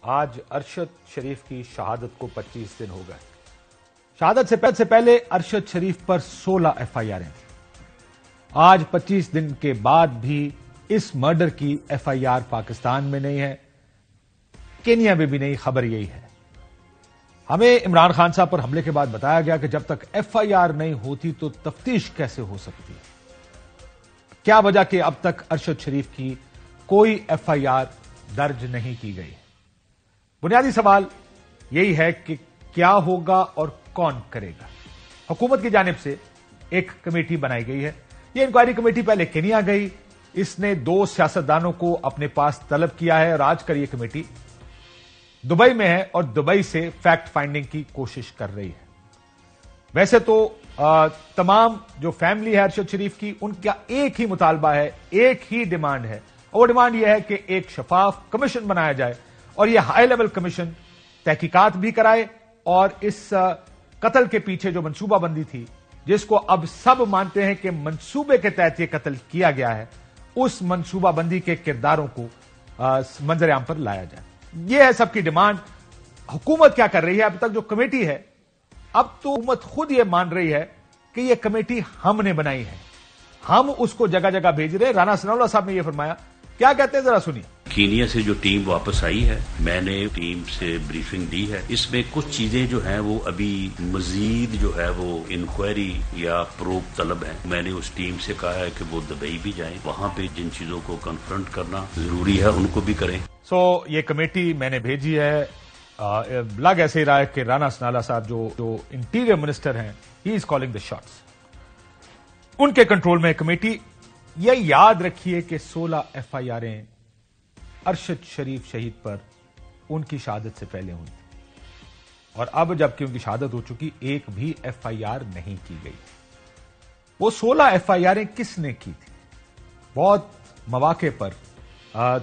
آج ارشد شریف کی شہادت کو 25 دن ہو گئے۔ شہادت سے پہلے ارشد شریف پر 16 ایف آئی آر ہیں۔ آج 25 دن کے بعد بھی اس مرڈر کی ایف آئی آر پاکستان میں نہیں ہے، کینیا میں بھی نہیں۔ خبر یہی ہے، ہمیں عمران خان صاحب پر حملے کے بعد بتایا گیا کہ جب تک ایف آئی آر نہیں ہوتی تو تفتیش کیسے ہو سکتی؟ کیا وجہ کہ اب تک ارشد شریف کی کوئی ایف آئی آر درج نہیں کی گئی؟ بنیادی سوال یہی ہے کہ کیا ہوگا اور کون کرے گا؟ حکومت کی جانب سے ایک کمیٹی بنائی گئی ہے۔ یہ انکوائری کمیٹی پہلے کینیا گئی، اس نے 2 سیاستدانوں کو اپنے پاس طلب کیا ہے اور آج کل یہ کمیٹی دبئی میں ہے اور دبئی سے فیکٹ فائنڈنگ کی کوشش کر رہی ہے۔ ویسے تو تمام جو فیملی ہے ارشد شریف کی، ان کا ایک ہی مطالبہ ہے، ایک ہی ڈیمانڈ ہے، اور وہ ڈیمانڈ یہ ہے کہ ایک شفاف کمیشن بنایا جائے اور یہ ہائی لیول کمیشن تحقیقات بھی کرائے اور اس قتل کے پیچھے جو منصوبہ بندی تھی، جس کو اب سب مانتے ہیں کہ منصوبے کے تحت یہ قتل کیا گیا ہے، اس منصوبہ بندی کے کرداروں کو منظر عام پر لایا جائے۔ یہ ہے سب کی ڈیمانڈ۔ حکومت کیا کر رہی ہے؟ اب تک جو کمیٹی ہے، اب تو حکومت خود یہ مان رہی ہے کہ یہ کمیٹی ہم نے بنائی ہے، ہم اس کو جگہ جگہ بھیج رہے ہیں۔ رانا ثناءاللہ صاحب نے یہ فرمایا، کیا کہتے ہیں ذرا سنیے۔ کینیا سے جو ٹیم واپس آئی ہے، میں نے ٹیم سے بریفنگ دی ہے، اس میں کچھ چیزیں جو ہیں وہ ابھی مزید جو ہے وہ انکوائری یا پروب طلب ہے۔ میں نے اس ٹیم سے کہا ہے کہ وہ دبئی بھی جائیں، وہاں پہ جن چیزوں کو کنفرنٹ کرنا ضروری ہے ان کو بھی کریں۔ یہ کمیٹی میں نے بھیجی ہے۔ لگ ایسے ہی رہا ہے کہ رانا ثناءاللہ صاحب جو انٹیریئر منسٹر ہیں، ہی از کالنگ دا شاٹس، ان کے کنٹرول میں کمیٹی۔ یہ یاد رکھیے کہ 16 ایف آئی آریں ارشد شریف شہید پر ان کی شہادت سے پہلے ہوئی، اور اب جبکہ ان کی شہادت ہو چکی، ایک بھی ایف آئی آر نہیں کی گئی۔ وہ 16 ایف آئی آریں کس نے کی تھی؟ بہت مواقع پر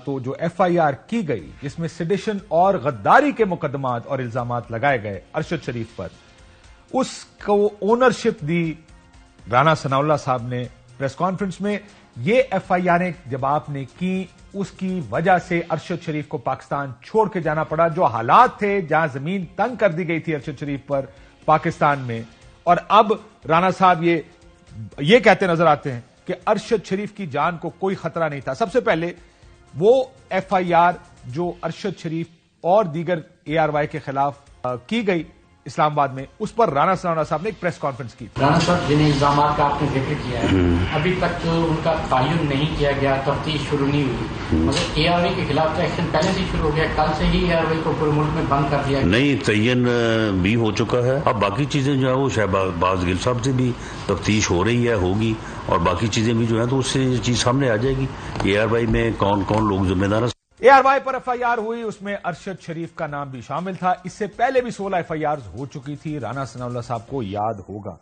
تو جو ایف آئی آر کی گئی، جس میں سیڈیشن اور غداری کے مقدمات اور الزامات لگائے گئے ارشد شریف پر، اس کو اونرشپ دی رانا ثناءاللہ صاحب نے پریس کانفرنس میں۔ یہ ایف آئی آریں جب آپ نے کی، اس کی وجہ سے ارشد شریف کو پاکستان چھوڑ کے جانا پڑا۔ جو حالات تھے جہاں زمین تنگ کر دی گئی تھی ارشد شریف پر پاکستان میں، اور اب رانا صاحب یہ کہتے نظر آتے ہیں کہ ارشد شریف کی جان کو کوئی خطرہ نہیں تھا۔ سب سے پہلے وہ ایف آئی آر جو ارشد شریف اور دیگر اے آر وائی کے خلاف کی گئی اسلام آباد میں، اس پر رانا ثناءاللہ صاحب نے ایک پریس کانفرنس کی۔ رانا صاحب، جن الزامات کا آپ نے ذکر کیا ہے، ابھی تک تو ان کا تعین نہیں کیا گیا، تفتیش شروع نہیں ہوئی، مگر اے آر وائی کے خلاف تو ایکشن پہلے سے شروع ہو گیا، کل سے ہی اے آر وائی کو پورے ملک میں بند کر دیا گیا۔ نہیں، تعین بھی ہو چکا ہے، اب باقی چیزیں جو ہے وہ شہباز گل صاحب سے بھی تفتیش ہو رہی ہے، ہوگی، اور باقی چیزیں بھی جو ہیں تو اس سے یہ چیز سامنے آ جائے گی اے آر وائی میں کون کون لوگ ذمہ دار ہیں۔ اے آر وائی پر ایف آئی آر ہوئی، اس میں ارشد شریف کا نام بھی شامل تھا۔ اس سے پہلے بھی 16 ایف آئی آرز ہو چکی تھی، رانا ثناءاللہ صاحب کو یاد ہوگا۔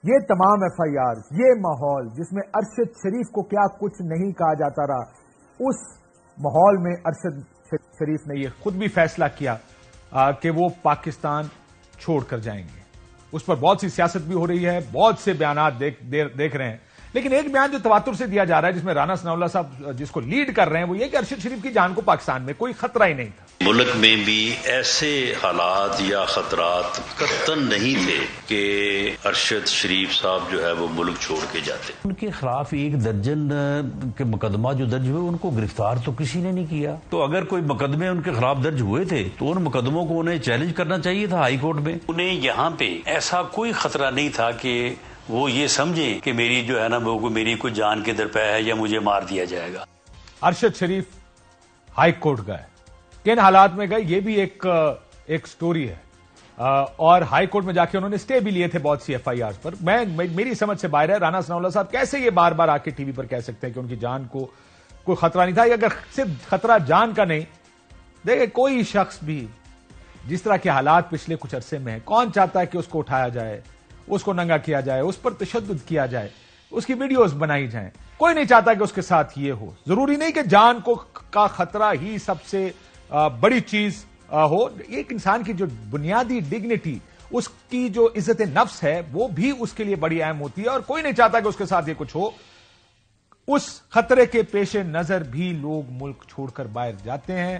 یہ تمام ایف آئی آرز، یہ ماحول جس میں ارشد شریف کو کیا کچھ نہیں کہا جاتا رہا، اس ماحول میں ارشد شریف نے یہ خود بھی فیصلہ کیا کہ وہ پاکستان چھوڑ کر جائیں گے۔ اس پر بہت سی سیاست بھی ہو رہی ہے، بہت سے بیانات دیکھ رہے ہیں، لیکن ایک بیان جو تواتر سے دیا جا رہا ہے، جس میں رانا ثناءاللہ صاحب جس کو لیڈ کر رہے ہیں، وہ یہ کہ ارشد شریف کی جان کو پاکستان میں کوئی خطرہ ہی نہیں تھا۔ ملک میں بھی ایسے حالات یا خطرات قطعاً نہیں تھے کہ ارشد شریف صاحب جو ہے وہ ملک چھوڑ کے جاتے۔ ان کے خلاف 1 درجن کے مقدمات جو درج ہوئے، ان کو گرفتار تو کسی نے نہیں کیا۔ تو اگر کوئی مقدمے ان کے خلاف درج ہوئے تھے تو ان مقدموں کو انہیں چیلنج کرنا چاہیے تھا ہائی کورٹ میں۔ انہیں یہاں پہ ایسا کوئی خطرہ نہیں تھا کہ وہ یہ سمجھیں کہ میری جو ہے نا وہ میری کوئی جان کے درپے ہے یا مجھے مار دیا جائے گا۔ ارشد شریف ہائی کورٹ گئے، کن حالات میں گئے یہ بھی ایک سٹوری ہے، اور ہائی کورٹ میں جا کے انہوں نے سٹے بھی لیے تھے بہت سی ایف آئی آر پر۔ میری سمجھ سے باہر ہے رانا ثناءاللہ صاحب کیسے یہ بار بار آ کے ٹی وی پر کہہ سکتے ہیں کہ ان کی جان کو کوئی خطرہ نہیں تھا۔ اگر صرف خطرہ جان کا نہیں، دیکھیں کوئی شخص بھی جس طرح کے حالات پچھلے کچھ عرصے میں ہیں، کون چاہتا ہے کہ اس کو اٹھایا جائے، اس کو ننگا کیا جائے، اس پر تشدد کیا جائے، اس کی ویڈیوز بنائی جائیں؟ کوئی نہیں چاہتا کہ اس کے ساتھ یہ ہو۔ ضروری نہیں کہ جان کا خطرہ ہی سب سے بڑی چیز ہو، ایک انسان کی جو بنیادی ڈگنیٹی، اس کی جو عزت نفس ہے، وہ بھی اس کے لیے بڑی اہم ہوتی ہے، اور کوئی نہیں چاہتا کہ اس کے ساتھ یہ کچھ ہو۔ اس خطرے کے پیش نظر بھی لوگ ملک چھوڑ کر باہر جاتے ہیں۔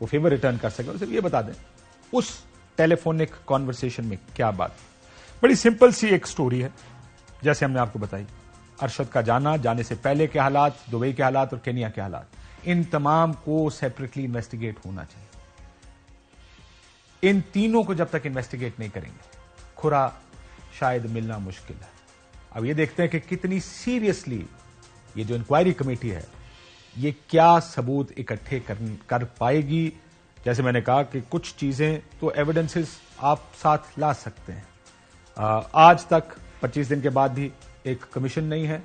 وہ فیور ریٹرن کر سکے. صرف یہ بتا دیں اس ٹیلیفونک کانورسیشن میں کیا بات. بڑی سمپل سی ایک سٹوری ہے جیسے ہم نے آپ کو بتائی. ارشد کا جانے سے پہلے کے حالات, دبئی کے حالات اور کینیا کے حالات, ان تمام کو سیپریٹلی انویسٹیگیٹ ہونا چاہیے. ان تینوں کو جب تک انویسٹیگیٹ نہیں کریں گے کھرا شاید ملنا مشکل ہے. اب یہ دیکھتے ہیں کہ کتنی سیریسلی یہ جو انکوائری کمیٹی ہے یہ کیا ثبوت اکٹھے کر پائے گی. جیسے میں نے کہا کہ کچھ چیزیں تو ایویڈنسز آپ ساتھ لا سکتے ہیں. آج تک 25 دن کے بعد بھی ایک کمیشن نہیں ہے.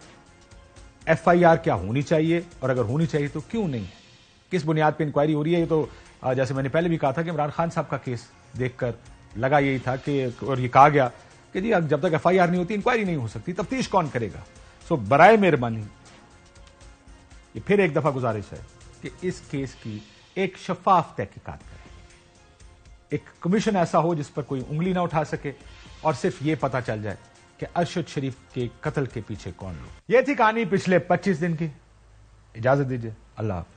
ایف آئی آر کیا ہونی چاہیے اور اگر ہونی چاہیے تو کیوں نہیں ہے, کس بنیاد پہ انکوائری ہو رہی ہے. یہ تو جیسے میں نے پہلے بھی کہا تھا کہ عمران خان صاحب کا کیس دیکھ کر لگا یہی تھا کہ, اور یہ کہا گیا کہ جی جب تک ایف آئی آر نہیں ہوتی انکوائری نہیں ہو سکتی, تفتیش کون کرے گا. سو برائے مہربانی یہ پھر ایک دفعہ گزارش ہے کہ اس کیس کی ایک شفاف تحقیقات کریں. ایک کمیشن ایسا ہو جس پر کوئی انگلی نہ اٹھا سکے اور صرف یہ پتا چل جائے کہ ارشد شریف کے قتل کے پیچھے کون لوگ. یہ تھی کہانی پچھلے 25 دن کی. اجازت دیجیے, اللہ حافظ.